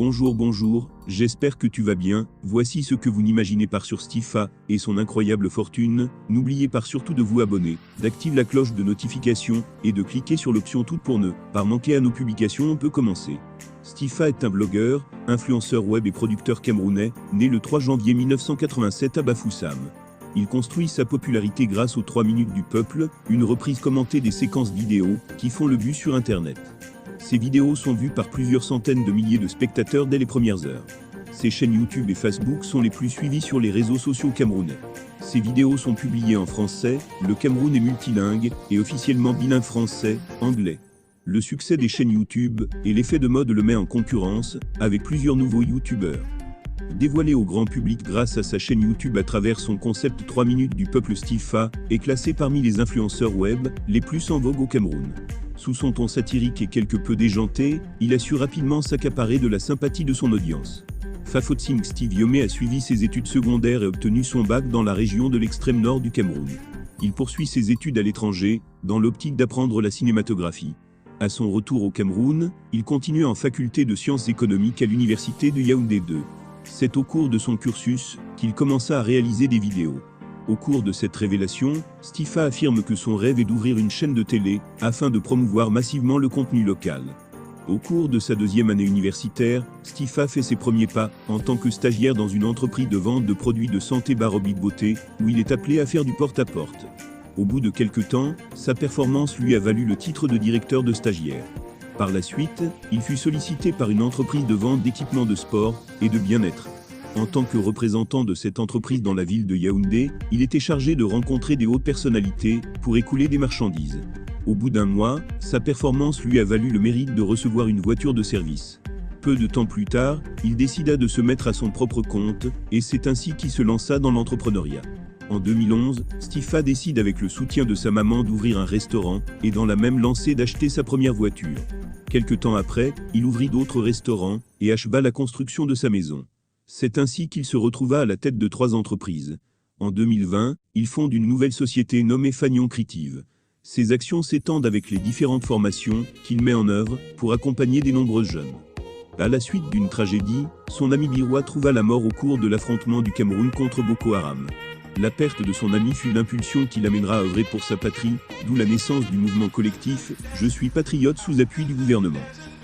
Bonjour, j'espère que tu vas bien. Voici ce que vous n'imaginez pas sur Stifa et son incroyable fortune. N'oubliez pas surtout de vous abonner, d'activer la cloche de notification et de cliquer sur l'option toute pour ne pas manquer à nos publications. On peut commencer. Stifa est un blogueur, influenceur web et producteur camerounais, né le 3 janvier 1987 à Bafoussam. Il construit sa popularité grâce aux 3 minutes du peuple, une reprise commentée des séquences vidéo qui font le buzz sur Internet. Ces vidéos sont vues par plusieurs centaines de milliers de spectateurs dès les premières heures. Ses chaînes YouTube et Facebook sont les plus suivies sur les réseaux sociaux camerounais. Ces vidéos sont publiées en français, le Cameroun est multilingue et officiellement bilingue français-anglais. Le succès des chaînes YouTube et l'effet de mode le met en concurrence avec plusieurs nouveaux YouTubeurs. Dévoilé au grand public grâce à sa chaîne YouTube à travers son concept 3 minutes du peuple, Stifa est classé parmi les influenceurs web les plus en vogue au Cameroun. Sous son ton satirique et quelque peu déjanté, il a su rapidement s'accaparer de la sympathie de son audience. Fafotsing Steve Yomé a suivi ses études secondaires et obtenu son bac dans la région de l'extrême nord du Cameroun. Il poursuit ses études à l'étranger, dans l'optique d'apprendre la cinématographie. À son retour au Cameroun, il continue en faculté de sciences économiques à l'université de Yaoundé 2. C'est au cours de son cursus qu'il commença à réaliser des vidéos. Au cours de cette révélation, Stifa affirme que son rêve est d'ouvrir une chaîne de télé, afin de promouvoir massivement le contenu local. Au cours de sa deuxième année universitaire, Stifa fait ses premiers pas, en tant que stagiaire dans une entreprise de vente de produits de santé Baroblique Beauté, où il est appelé à faire du porte-à-porte. Au bout de quelques temps, sa performance lui a valu le titre de directeur de stagiaire. Par la suite, il fut sollicité par une entreprise de vente d'équipements de sport et de bien-être. En tant que représentant de cette entreprise dans la ville de Yaoundé, il était chargé de rencontrer des hautes personnalités pour écouler des marchandises. Au bout d'un mois, sa performance lui a valu le mérite de recevoir une voiture de service. Peu de temps plus tard, il décida de se mettre à son propre compte, et c'est ainsi qu'il se lança dans l'entrepreneuriat. En 2011, Stifa décide avec le soutien de sa maman d'ouvrir un restaurant, et dans la même lancée d'acheter sa première voiture. Quelque temps après, il ouvrit d'autres restaurants, et acheva la construction de sa maison. C'est ainsi qu'il se retrouva à la tête de 3 entreprises. En 2020, il fonde une nouvelle société nommée Fagnon Creative. Ses actions s'étendent avec les différentes formations qu'il met en œuvre pour accompagner des nombreux jeunes. À la suite d'une tragédie, son ami Biroua trouva la mort au cours de l'affrontement du Cameroun contre Boko Haram. La perte de son ami fut l'impulsion qui l'amènera à œuvrer pour sa patrie, d'où la naissance du mouvement collectif « Je suis patriote » sous appui du gouvernement.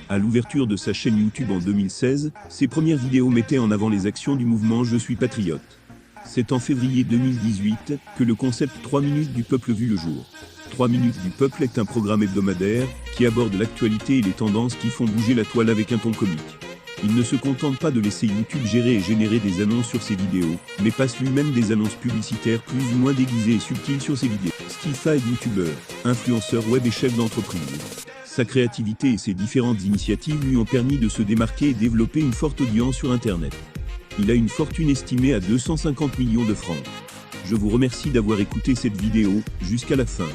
À l'ouverture de sa chaîne YouTube en 2016, ses premières vidéos mettaient en avant les actions du mouvement Je suis patriote. C'est en février 2018 que le concept 3 minutes du peuple vit le jour. 3 minutes du peuple est un programme hebdomadaire qui aborde l'actualité et les tendances qui font bouger la toile avec un ton comique. Il ne se contente pas de laisser YouTube gérer et générer des annonces sur ses vidéos, mais passe lui-même des annonces publicitaires plus ou moins déguisées et subtiles sur ses vidéos. Stifa est youtubeur, influenceur web et chef d'entreprise. Sa créativité et ses différentes initiatives lui ont permis de se démarquer et développer une forte audience sur Internet. Il a une fortune estimée à 250 millions de francs. Je vous remercie d'avoir écouté cette vidéo jusqu'à la fin.